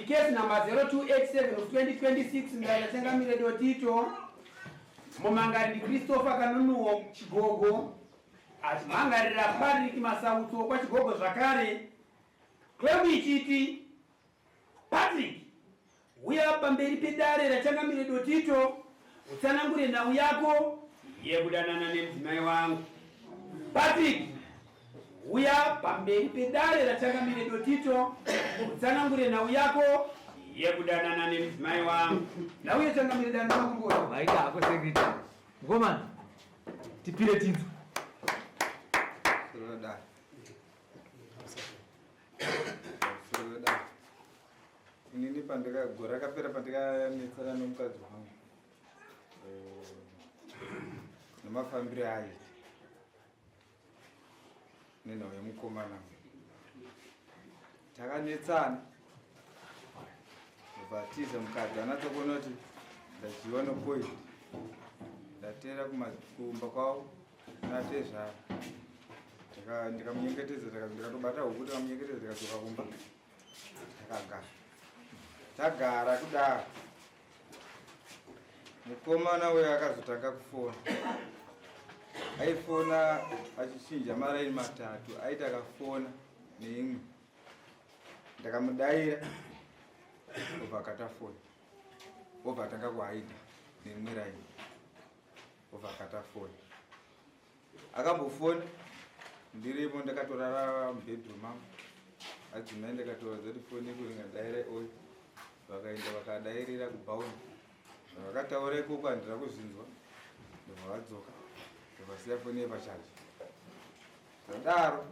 case number 0287 of 2026 mlatengamire dotito mumangari Christopher Kanunuo Chigogo achimangarira Patrick Masautso kwa Chigogo zvakare club ichiti Patrick uya pamberi pedare rachangamire dotito utsanangure nhau yako yekudanana nemudzimai wangu. Patrick uya pamberi pedare rachangamire dotito utsanangure nhau yako yekudanana nemudzimai wangu. Nhau yachangamire dana makungora vaita ako secretary ngomani tipire tinzo Sudah. Ini pandega gora kapera pandega nitsana nomukadzi wangu. Nemafambiro ayi. Nenhau yemukomana. Takanetsana. Bvatiza mukadzi anatsokuona kuti ndachiwa nopoint. Ndatera kumakumba kwavo natezva. Ndikamunyengetedza ndikatobata huku ndikamunyengetedza ndikadzoka kumba. Takagara. Tagara kudaro. Mukomana uyo akazotanga kufona. Aifona achichinja maraini matatu. Aita akafona neimwe. Ndakamudaira. Obva akatafona. Obva atanga kuaita neimwe raini. Obva akatafona. Akambofona. Ndiripo ndakatorara mubedroom mangu. Adzimai ndakatora kuti foni kuringa daire oyo. Vakaenda vakadairira kubhauni. Vakataura ikoko handina kuzvinzwa. Ndovakadzoka. Ndovasiya foni yepachaji. Zvadaro.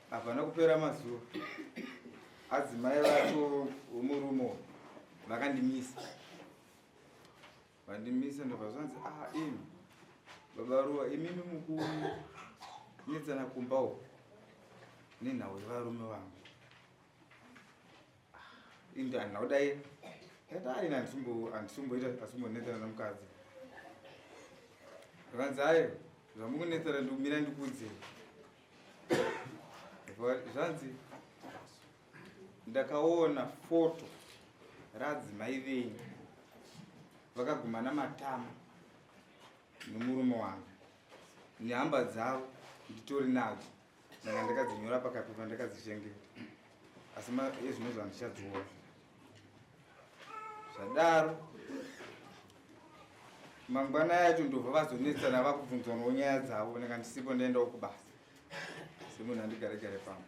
Hapana kupera mazuva. Adzimai vacho vomurume vakandimisa. Vandimisa ndobva zvanzi imi baba ruwa imimi mukuru netsana kumbawo nenhau yevarume vangu. Indi handina kudaira. Ndati aina handisumboita asimbonetsana nomukadzi. Vakanzi ayo zvamukunetsana ndikumira ndikuudzei. Zvanzi ndakaona foto radzimai venyu vakagumana matama nemurume wangu nehamba dzavo nditori nadzo saka ndakadzinyora pakapepa ndakadzishengeta asi ezvino zvandichadziona. Zvadaro mangwana yacho ndobva vazonetsana vakubvunzwanawo nyaya dzavo ndanga ndisipo ndaendawo kubasa semunhu andigaregare pamwe.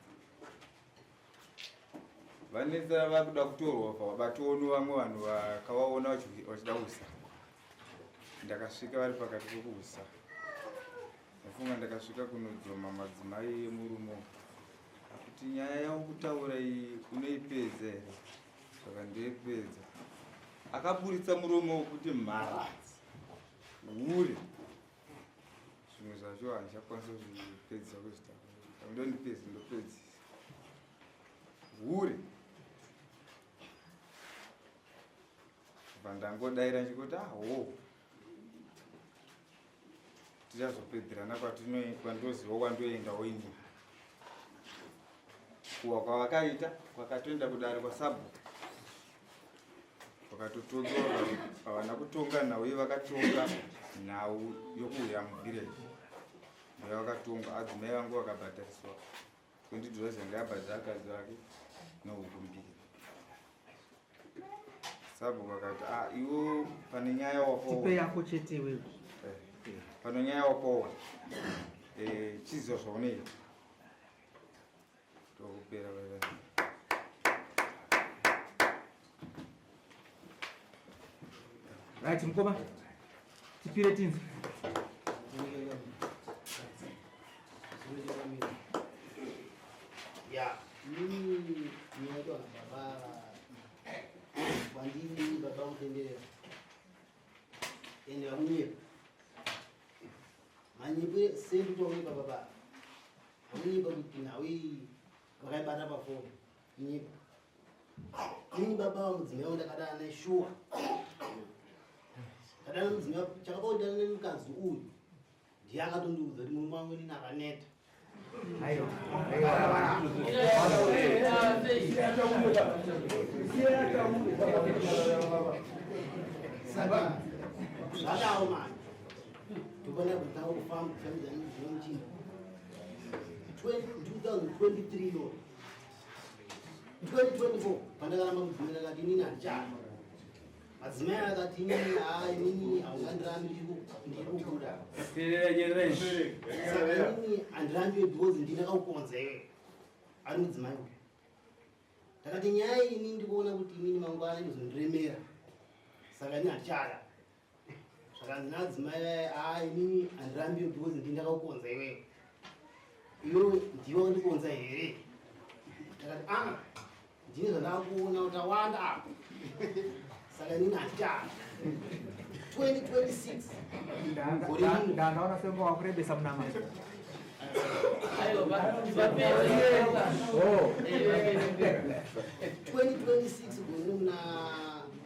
Vanetsana vakuda kutorwa vabatono vamwe vanhu vakavaona vachida kusa. Ndakasvika vari pakati pokuusa. Ndafunga ndakasvika kunodzoma madzimai emurume kuti nyaya yaukutaura iyi unoipedza here. Saka ndeipedza. Akaburitsa muromo wekuti mharadzi hure. Zvimwe zvacho handichakwanisa kuzvipedzisa kuzvitaura. Ndondipedzi ndopedzisa. Hure. Vandangodaira nchikuti ho. Tichazopedzerana kwandinoziva kwandoendawo ini. Kuwa kwavakaita kwakatoenda kudare kwaSabhu. Vakatotongwa havana kutonga nhau iyi vakatonga nhau yokuuya muvhireji. Ndiyo vakatonga adzimai vangu vakabhadhariswa $20 zvanga yabhadhara akadzi vake nehuku mbiri. Sabhu vakati iwo pane nyaya wapowa. tipe yako chete wewe. Pane nyaya wapowa. Chizo zvaunoita. Tokupera wewe. Right mkoma. Tipire tinzo. Ya, mimi nimeitwa baba Wandini baba utendele. Ende wamunyepa. Manyepe sendu towepa baba. Amunyepa kuti nawe wakaibata pafoni. Nyepa. Ini baba wamudzimai ndakadana naye shuwa. Kadana mudzimai chakabodana nemukadzi uyu. Ndiye akatondiudza kuti murume wangu ini akaneta. Ayo. Saka zvadawo mani tobona kutanga kufamba kufambidza nezvinomuchina 2023 yo 2024 pandakaramba mudzimai akati inini handichada madzimai akati inini inini haungandirambi ndikukuda saka inini handirambi because ndinakakukonza iwe ari mudzimai uyu ndakati nyaya ini ndikuona kuti inini mangwana inozondiremera saka ini handichada saka ndinadzimai inini handirambi because ndindakakukonza iwewe iwe ndiwe wandikonza here ndakati ndine zvandakakuona kuti awanda apa saka inini handichada 2026 Ndaona sembo wakurebesa munama. 2026 gore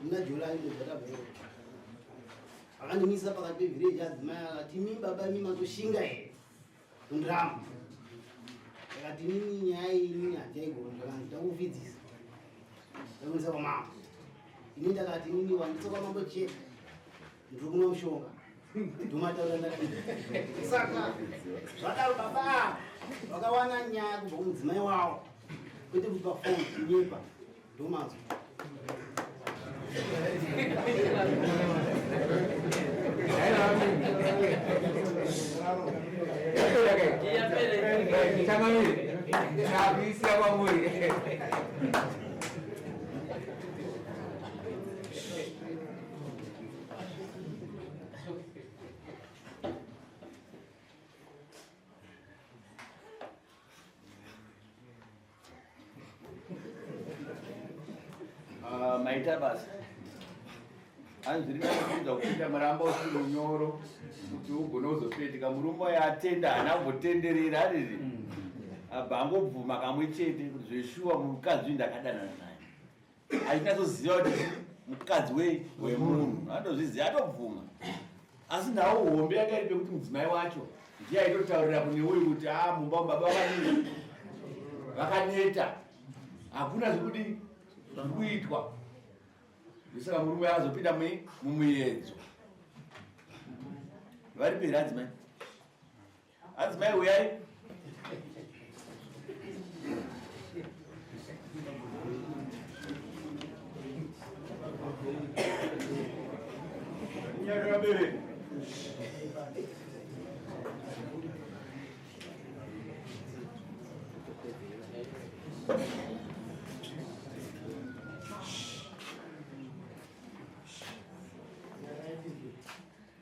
muna July nezvatabvero akandimisa pakati pevhireji adzimai akati imi baba imi matoshinga here kundiramba akati inini nyaya inini handiaigona ndakanzi ndakuvidzisa ndakuendesa kwamambo ini ndakati inini wandisa kwamambo chete ndiri kunwa mushonga ndomataura ndakati saka zvadaro baba vakawana nyaya kubva kumudzimai wavo kwete kuti pafoni nyepa ndomazwa maita basa hanzi rinokuudza kupinda muramba usiri unyoro kuti ugone kuzopetika murume yatenda haana kumbotenderera ariri abva angobvuma kamwe chete kuti zveshuwa mukadzi uyu ndakadanana naye achinatsoziva kuti mukadzi wemunhu andozviziva atobvuma asi nawo hombe yakairi pekuti mudzimai wacho ndiye aitotaurira kune uyu kuti mumba mubaba vakaneta hakuna zvekuti zvikuitwa ndosaka murume azopinda mumuyedzo vari peri adzimai adzimai uyai nyakabere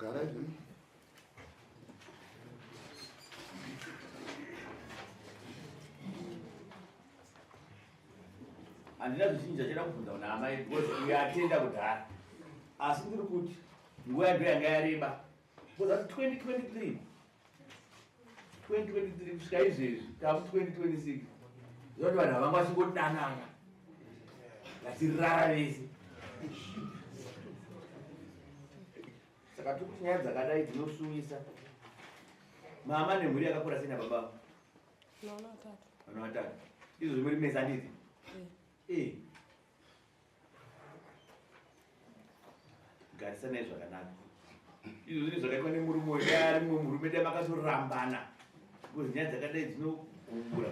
Garagem. handina zvizhinji zvachada kubvunza kuna amai because uyatenda kudhara asi ndiri kuti nguva yando yanga yareba because ati 2023 kusvika izvezvi taku 2026 zoti vanhu havanga vachingodanana vachirirara vese saka tokuti nyaya dzakadai dzinosumisa mama nemhuri yakakura sei nababa vana vatatu izvo zvimwe rimesa nditi garisanai zvakanaka izvo zvine zvakaitwa nemurume weya rimwe murume dai makatorambana because nyaya dzakadai dzinogumbura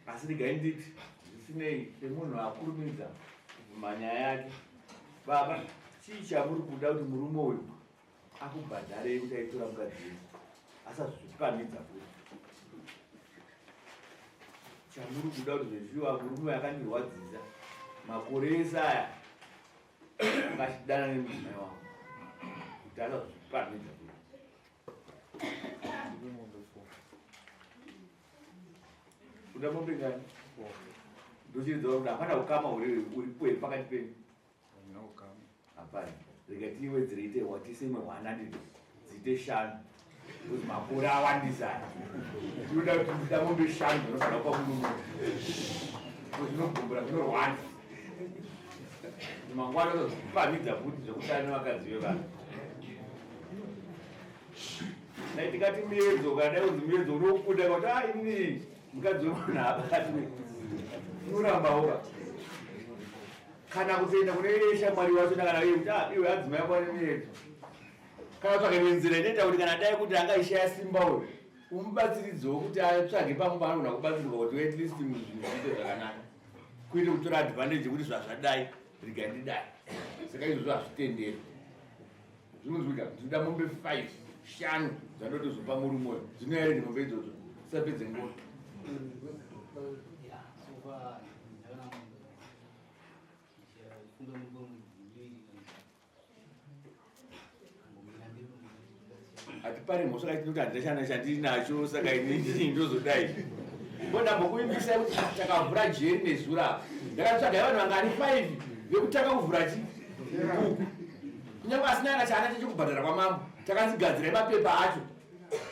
asi regai nditi zvisinei semunhu akurumidza manyaya yake baba chii chamuri kuda kuti murume uyu akubhadharei kuti aitora mukadzi wese asazvipamidza kuti chamuri kuda kuti zvezviwa murume akandirwadzisa makore ese aya akachidana nemudzimai wangu kuti asazvipamidza kuti kuda mombe ngani ndochiridza kuti hapana ukama uripo here pakati penyu hapana rega tiwedzere ite watisemwe 100 dziite 5 kuti makore awandisa tinoda kuti ndida mombe 5 dzinofana kupa munhu zvinogumbura zvinorwanda mangwana tozvipamidza futi zvekutana nevakadzi vevanhu Dai tikati muyedzo kana unzi muyedzo unokunda kuti ini mukadzi wemunhu akati unorambawo kana kutoenda kune shamwari wacho kana iwe kuti iwe adzimai yako ane muyedzo kana kutsvaka imwe nzira inoita kuti kana dai kuti angaishaya simba uyu umubatsiridzewo kuti atsvage pamwe paanogona kubatsirwa kuti at least zvinhu zviite zvakanaka kuite kutora advantage yekuti zvazvadai rigandidai saka izvozvo hazvitenderi zvinozwika ndinoda mombe 5 dzandotozopa murumoyo zvinoyaredi mombe idzodzo tisapedze ngoni hatipari mhosva kaitinokuti handishana chandinacho saka inini ndozodai ndambokuimbisa kuti takavhura jeri nezura ndakatsvaga vanhu vangani 5 vekutanga kuvhura chi buku kunyange asina kana chaana chechikubhadhara kwamambo takanzigadzirai mapepa acho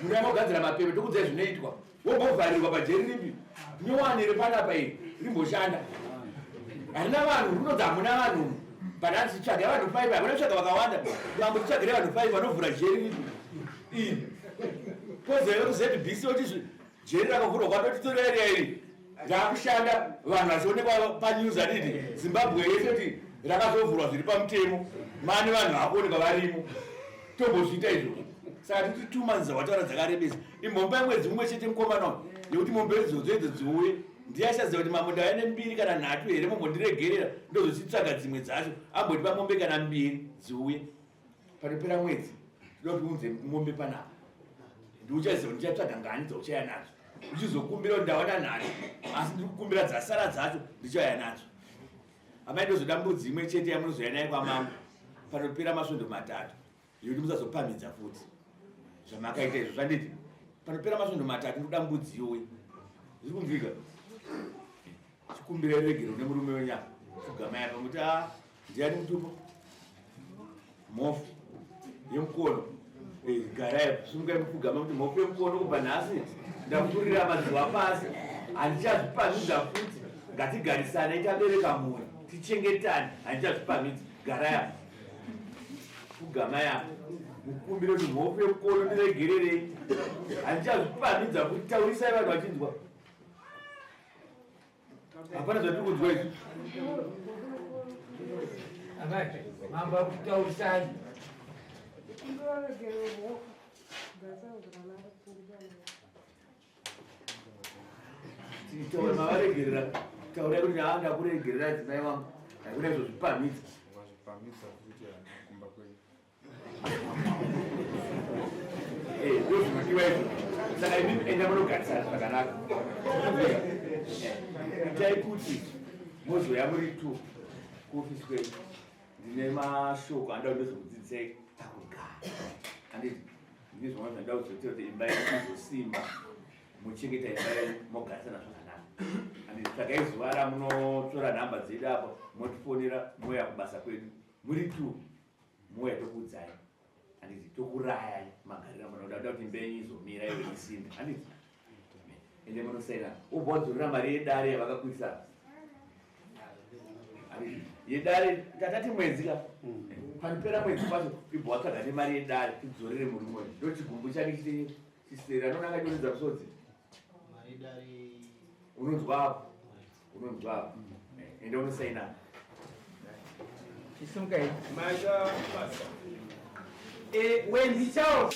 munhu yangogadzira mapepa tokudzai zvinoitwa wombovharirwa pajeri ripi nyowanire panapa iri rimboshanda harina vanhu runodza hamuna vanhu panatitsvaga vanhu 5 hamuna kutsvaga vakawanda ambotitsvagire vanhu 5 vanovhura jeri ripi iri pozaive kuzbc kuti jeri rakavhurwa kwatotitorera iri raakushanda vanhu vachionekwa panews aditi zimbabwe yese kuti rakazovhurwa zviri pamutemo mani vanhu vakuonekwa varimo tombozviita izvozvo saka titi 2 months wataura dzakarebesa imombe yemwedzi mumwe chete mukomana nekuti mombe idzodzo idzo dziuye ndiyashaziva kuti mamunda aine 2 kana 3 here mumbondiregerera ndozochitsvaga dzimwe dzacho ambotipa mombe kana 2 dziuye panopera mwedzi toda kuti unze mombe panapa ndiuchaziva ndichatsvaga ngani dzauchaya nadzo uchizokumbira kuti ndawana nhare asi ndiri kukumbira dzasara dzacho ndichauya nadzo amai ndozoda mbudzi imwe chete yamunozoya naye kwamambo panopera masvondo 3 yekuti musazopamhidza futi zvamakaita izvo zvanditi panopera masvondo 3 ndoda mbudzi iyowe zviri kumvika chikumbira iregero nemurume wenyama kugamaya pamuti ndiani mutupo mhofu yemukono garai sungai mukugama kuti mhofu yemukono kubva nhasi ndakuturira madziva pasi handichazvipamidza futi ngatigarisana itabereka mumwe tichengetane handichazvipamidza garaya kugama yapo mukumbiro kuti mhofu yemukono ndiregererei handichazvipamidza kuti taurisai vanhu vachinzwa hapana zvatiri kunzwa izvi mamba kutaurisai mavaregerera taurai kuti ndakuregerera dzimai vangu hakuna izvozvipamidza wazvipamidza kuti kumba kwenyu ndozvinodiwa izvo saka imi enda munogarisana zvakanaka itai kuti mozoya muri 2 kuofisi kwenyu ndine mashoko andida kuti ndozokudzidzisai takugara anditi ndine zvimwe zvandida kuzoita kuti imba yedu izosimba muchengeta imba yedu mogarisana zvakanaka anditi tsvagai zuva ramunotora nhamba dzedu apa motifonera mouya kubasa kwedu muri 2 mouya tokuudzai anditi tokurayai magarira munoda kuti imba yenyu izomira iwe isimba anditi ende munosaina ubva wadzorera mari yedare yavakakuisa yedare tatati mwedzi ka panopera mwedzi kwacho ibva watsvaga nemari yedare tidzorere murume ndo chigumbu chake chisera anonanga donedza musodzi unonzwa apo unonzwa apo ende unosaina chisungai Maisha basa. When the child